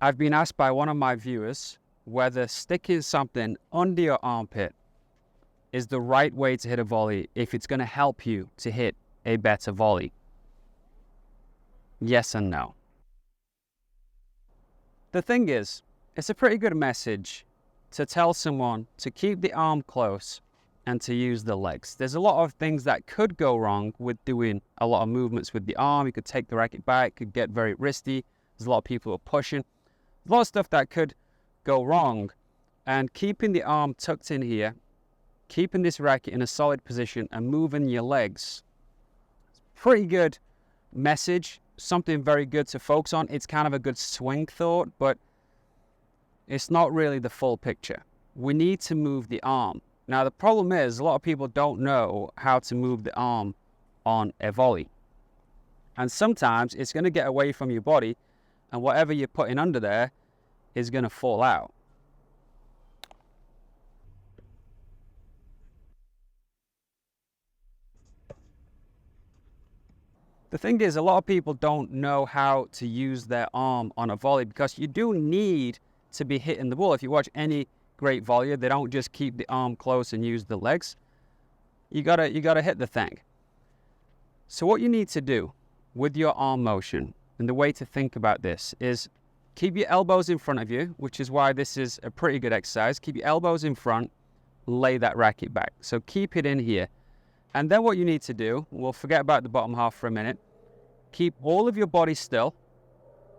I've been asked by one of my viewers whether sticking something under your armpit is the right way to hit a volley if it's going to help you to hit a better volley. Yes and no. The thing is, it's a pretty good message to tell someone to keep the arm close and to use the legs. There's a lot of things that could go wrong with doing a lot of movements with the arm. You could take the racket back, could get very wristy. There's a lot of people who are pushing. A lot of stuff that could go wrong. And keeping the arm tucked in here, keeping this racket in a solid position and moving your legs, pretty good message, something very good to focus on. It's kind of a good swing thought, but it's not really the full picture. We need to move the arm. Now the problem is a lot of people don't know how to move the arm on a volley. And sometimes it's going to get away from your body and whatever you're putting under there is going to fall out. The thing is, a lot of people don't know how to use their arm on a volley because you do need to be hitting the ball. If you watch any great volleyer, they don't just keep the arm close and use the legs. You gotta hit the thing. So what you need to do with your arm motion, and the way to think about this, is keep your elbows in front of you, which is why this is a pretty good exercise. Keep your elbows in front, lay that racket back. So keep it in here. And then what you need to do, we'll forget about the bottom half for a minute, keep all of your body still,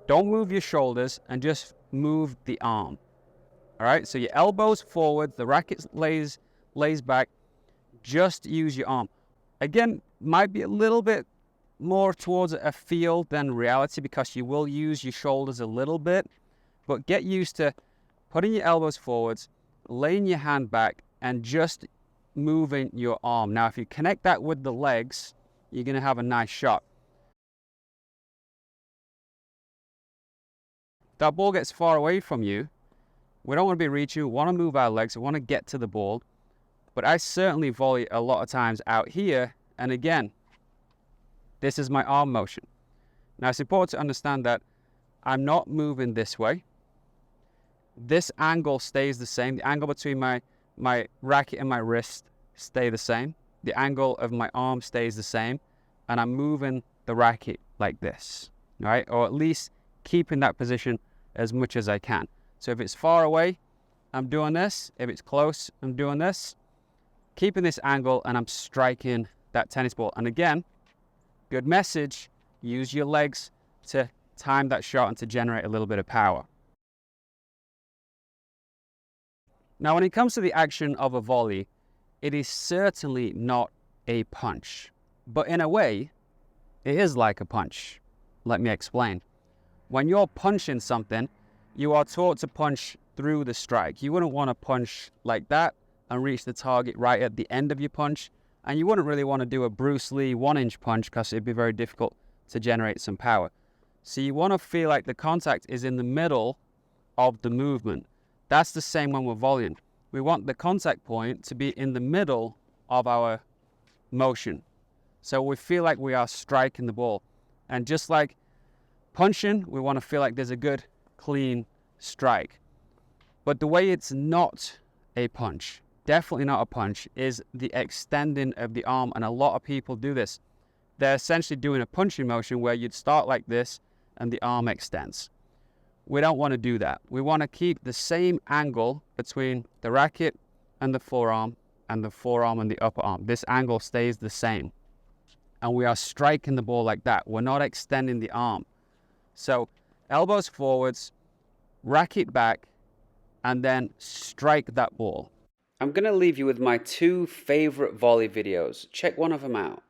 don't move your shoulders, and just move the arm. All right, so your elbows forward, the racket lays back, just use your arm. Again, might be a little bit more towards a feel than reality because you will use your shoulders a little bit, but get used to putting your elbows forwards, laying your hand back, and just moving your arm. Now, if you connect that with the legs, you're going to have a nice shot. That ball gets far away from you. We don't want to be reaching. We want to move our legs. We want to get to the ball. But I certainly volley a lot of times out here. And again, this is my arm motion. Now, it's important to understand that I'm not moving this way. This angle stays the same. The angle between my racket and my wrist stay the same. The angle of my arm stays the same. And I'm moving the racket like this, right? Or at least keeping that position as much as I can. So if it's far away, I'm doing this. If it's close, I'm doing this. Keeping this angle, and I'm striking that tennis ball. And again, good message, use your legs to time that shot and to generate a little bit of power. Now, when it comes to the action of a volley, it is certainly not a punch. But in a way, it is like a punch. Let me explain. When you're punching something, you are taught to punch through the strike. You wouldn't want to punch like that and reach the target right at the end of your punch. And you wouldn't really want to do a Bruce Lee 1-inch punch because it'd be very difficult to generate some power. So you want to feel like the contact is in the middle of the movement. That's the same when we're volleying. We want the contact point to be in the middle of our motion. So we feel like we are striking the ball. And just like punching, we want to feel like there's a good, clean strike. But the way it's not a punch, definitely not a punch, is the extending of the arm. And a lot of people do this. They're essentially doing a punching motion where you'd start like this and the arm extends. We don't want to do that. We want to keep the same angle between the racket and the forearm and the upper arm. This angle stays the same. And we are striking the ball like that. We're not extending the arm. So elbows forwards, racket back, and then strike that ball. I'm going to leave you with my 2 favorite volley videos. Check one of them out.